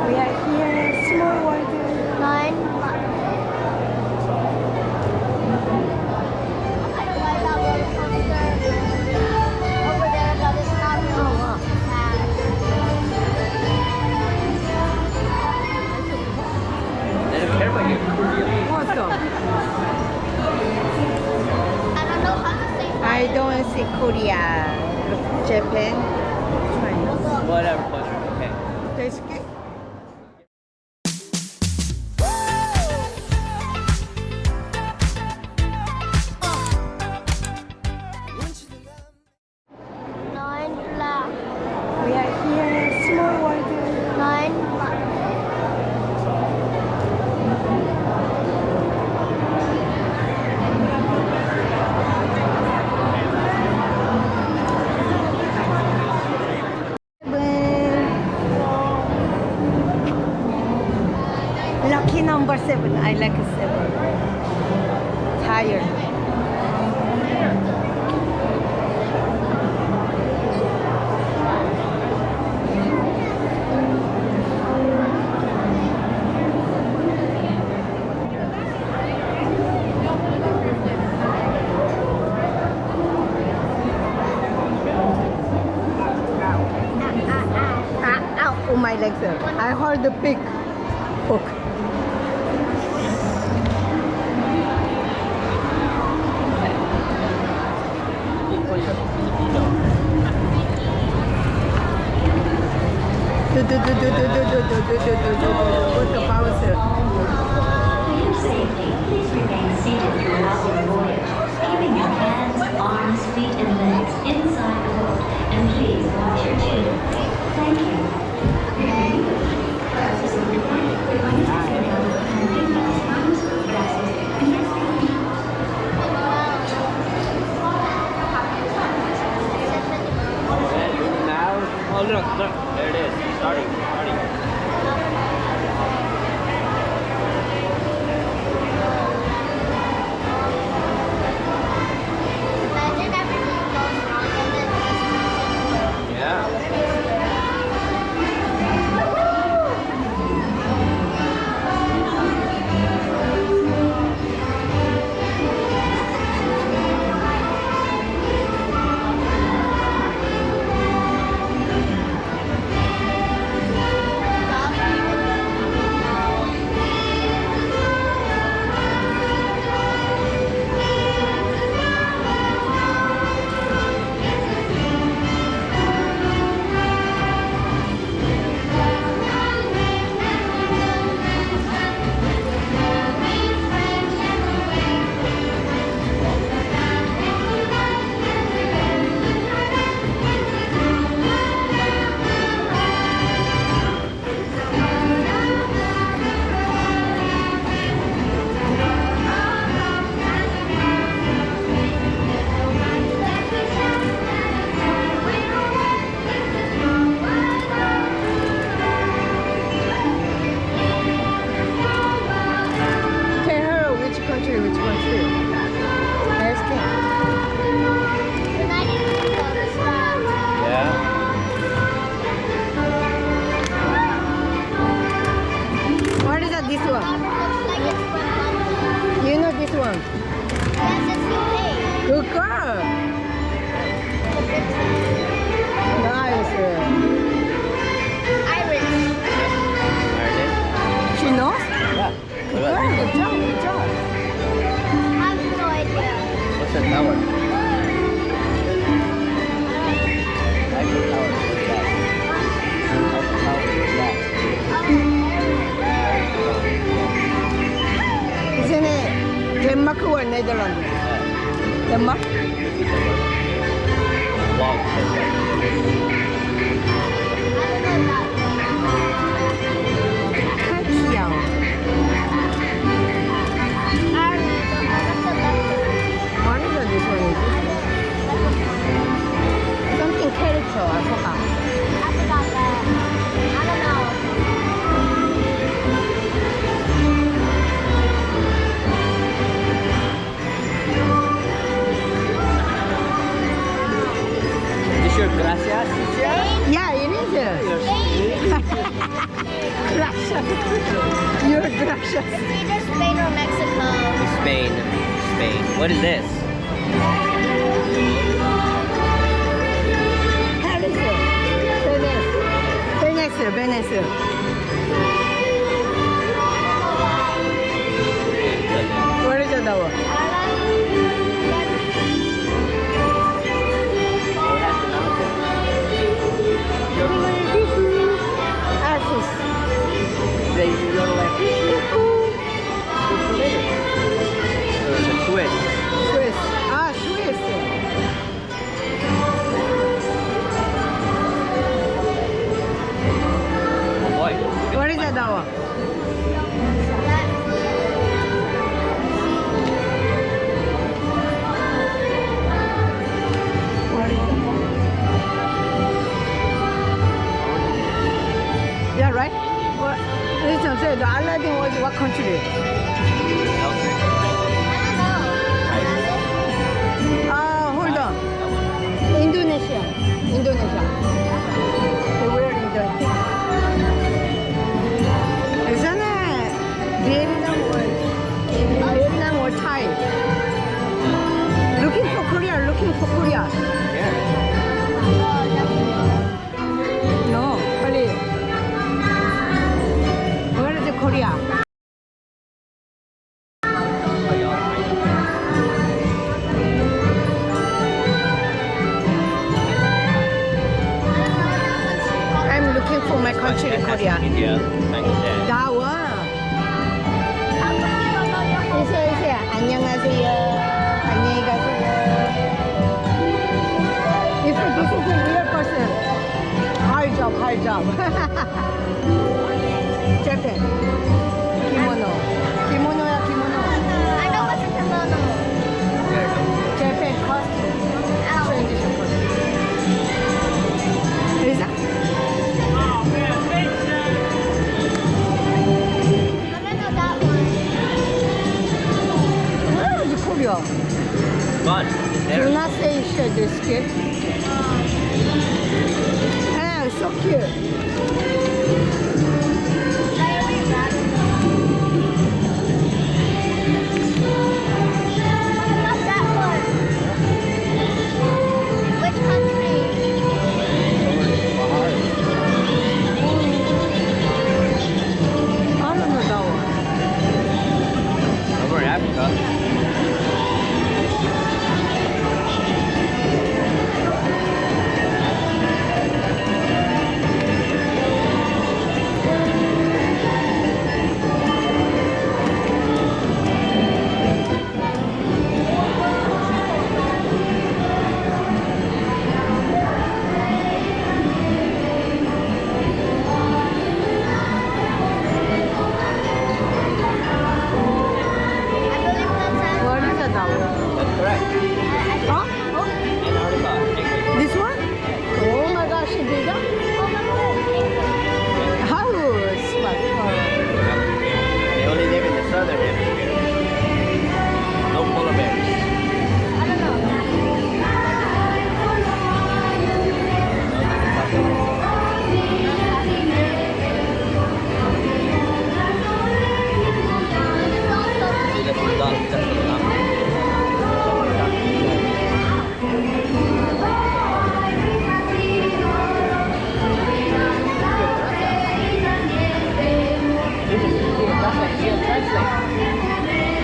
We are here, small world. 9 o'clock. I'm gonna ride that roller coaster over there, but it's not really fast. They don't care about you. Awesome. I don't know how to say I don't see Korea, Japan, China. Whatever, whatever. Okay. That's good. Nine black. We are here, small world. 9 black. Lucky number 7. I like 7. Tired. Oh my legs. I heard the pig. Hook. What the power, sir? For your safety, please remain seated throughout your voyage, keeping your hands, arms, feet, and legs inside the boat, and please watch your children. Thank you. Now, oh look, there it is. Starting. Imagine everything goes wrong and then Yeah. Tell her which country. Ask him. United Kingdom is fast. Yeah. What is that? This one. Robert looks like it's from London. You know this one. Yes, it's UK. Good girl. Nice. Irish. Ireland. She knows? Yeah. Good girl. Good job. Good job. I have no idea. What's that tower? Eiffel Tower. What's that? Eiffel Tower. What's that? Isn't it Denmark or Netherlands? Denmark? Wow. I don't know that. 귀여워. Ireland, the one of the letters. What is this one? Something character. I forgot. I forgot that. I don't know. Is this your gracias? Yeah, it is. Spain. gracious. You're gracious. It's either Spain or Mexico. Spain. Spain. What is this? Paris. Venice. Venice. Where is the tower? Ashes. They your left. It's a Swiss. Swiss. Ah, Swiss. Oh boy. Where is the tower? Where is it? Yeah, right? What? Listen, say the Aladdin was what country? Hold on. Indonesia. Indonesia. Where in the Isn't it Vietnam or Thai? Looking for Korea, looking for Korea. No, 빨리. Where is Korea? I'm looking for my country, Korea. India. Bangladesh. 나와. 이세 안녕하세요. 안녕히 가세요. If this is a real person, hard job. Japan. Kimono. Kimono야 kimono. I know what's a kimono. Japan costume. Transition costume. Is that? I don't know that one. Where is Korea? Fun. Do There. not say share this kid. Ah, so cute. Which country? I don't know that one. Over in Africa. I believe that's What is that one? That's correct. Huh? Antarctica. This one? Oh my gosh, you did that? How smart. They only live in the southern hemisphere. No polar bears. I don't know. See, that's the duck. That's the duck.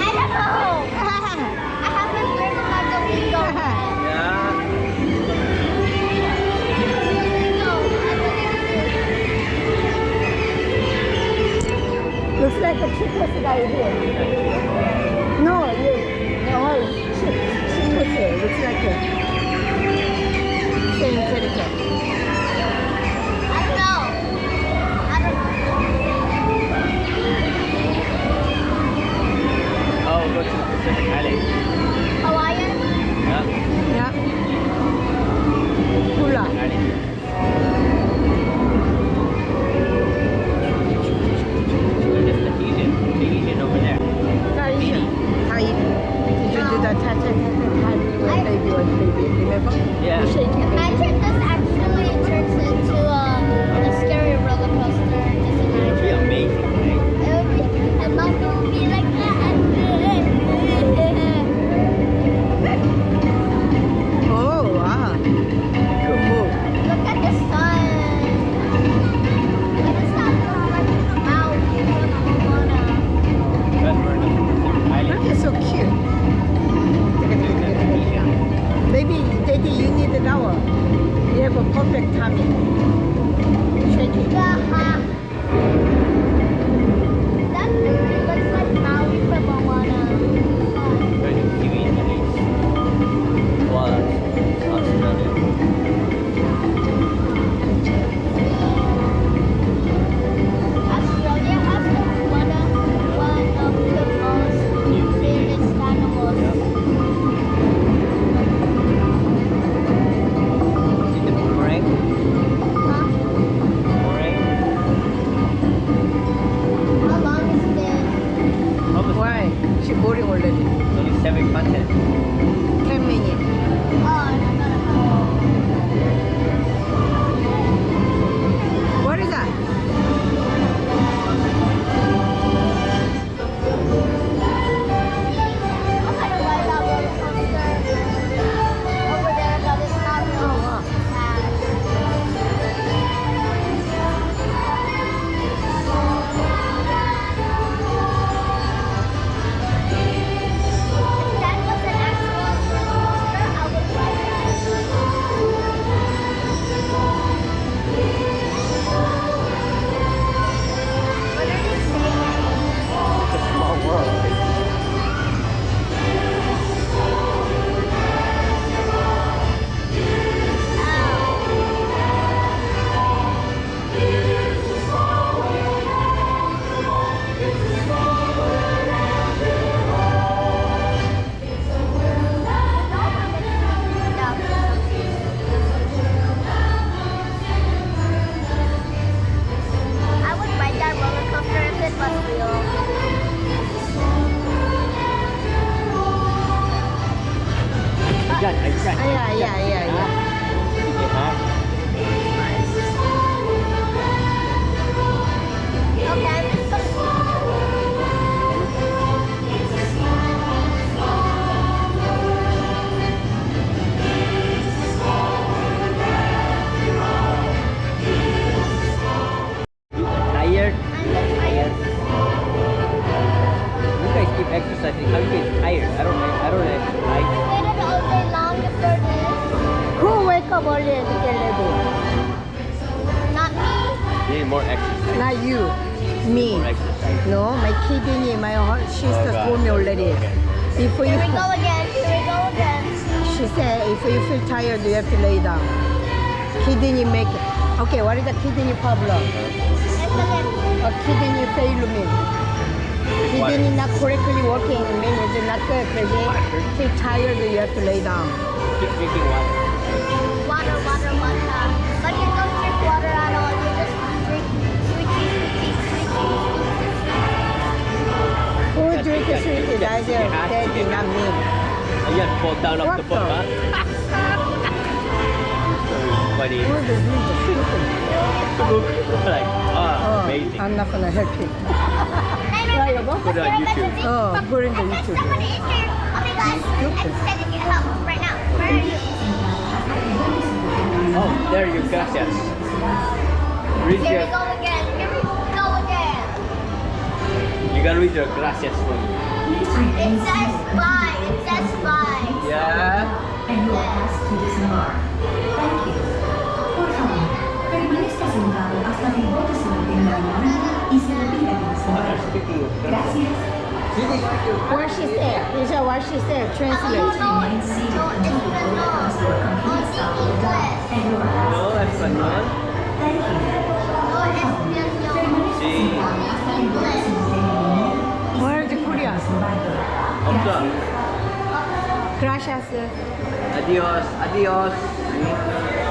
I don't know. I haven't been to Mexico. Yeah. Looks like a cheapest guy here. No, cheapest here. Looks like a same character. I don't know. Oh, go to the Pacific Island. Hawaiian? Yeah. Yeah. Hula. Island. There's the Tahitian over there. Tahiti. Did you do that? Baby, remember? Yeah. You shake it. Imagine this actually yeah. huh? Okay, I'm just Tired? tired. You guys keep exercising. I'm getting tired. I don't exercise. Waited all day long for this. Who wake up early and get ready? Not me. You need more exercise. Not you. Me. More exercise. No, my kidney, my sister God. told me already. Before you, Here we go again. Here we go again. she said, if you feel tired, you have to lay down. Kidney make it. Okay, what is the kidney problem? It's okay. A kidney failure mean. Kidney not correctly working mean it's not good. Because feel tired, you have to lay down. Keep drinking water. Water. But you don't drink water at all. You just drink sweeties. Who drink a sweetie? That's your daddy, not me. Ayan, fall down off the boat, What huh? Funny. Who drink a sweetie? Like, Oh, amazing. I'm not gonna help you. Right, Put it on YouTube. Oh, put in the YouTube. Somebody is here. Okay, guys. I'm sending you help right now. Where are you? Oh, there you go. Yes. Read Here your, we go again. you gotta read your gracias for me. It says bye. Yeah. And you are asked to disembark. Thank you. Por favor, permanezca sentado hasta que el bote se detenga en la orilla y se retire del Oh, they're desembarco. speaking of Gracias. What she said? Is that what she said? Translate. Remain seated until the boat comes to a complete stop on the dock. And you are asked No, to español. Thank you. Permanezca Sí. sentado hasta que el bote se detenga en la orilla y se Where's the retire Korea? del desembarco. Hamza. Gracias. Adios. Adios.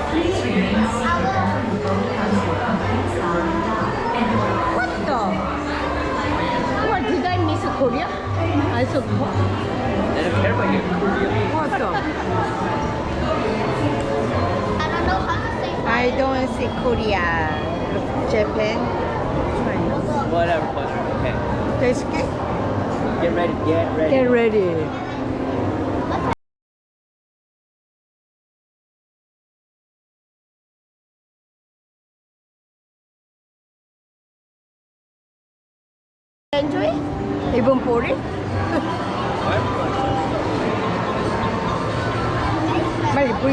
Please remain seated until the boat comes to a complete stop on the dock. And you are asked What the? What, did I miss Korea? I saw, They don't care about your Korean. what the? I don't know how to say I don't see Korea. Japan. China. Whatever, whatever. Okay. That's good. Get ready. Get ready. Get ready. Enjoy? Even for it? 빨리 V.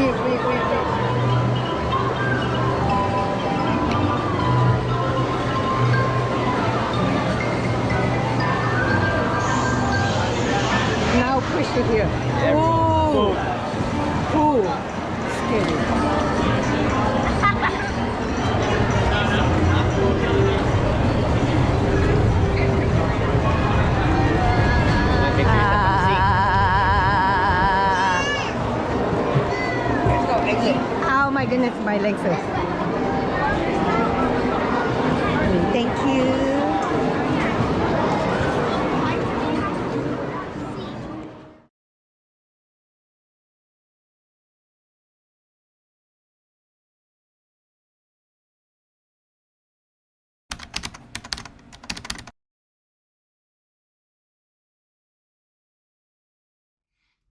Now push it here. Oh, cool. Scary. Oh my goodness, my legs are. Thank you.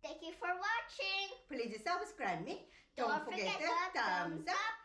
Thank you for watching. Please subscribe me. Don't forget the thumbs up.